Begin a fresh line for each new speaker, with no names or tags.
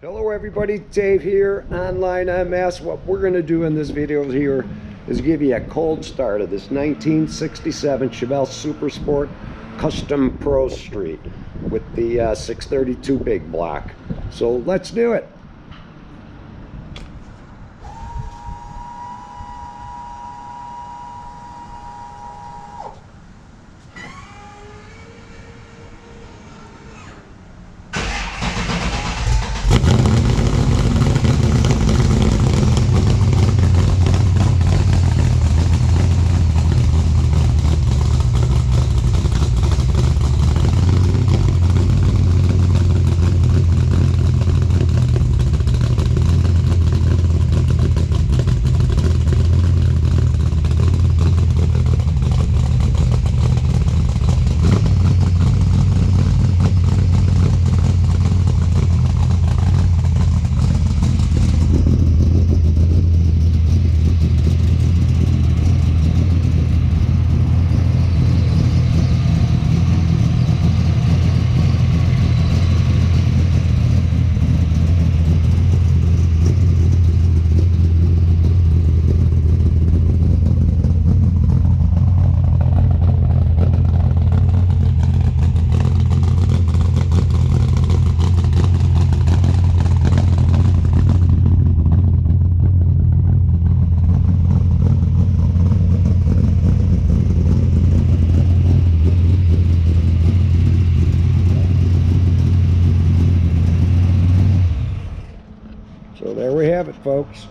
Hello everybody, Dave here, Online MS. What we're going to do in this video here is give you a cold start of this 1967 Chevelle Super Sport Custom Pro Street with the 632 big block. So let's do it. So there we have it, folks.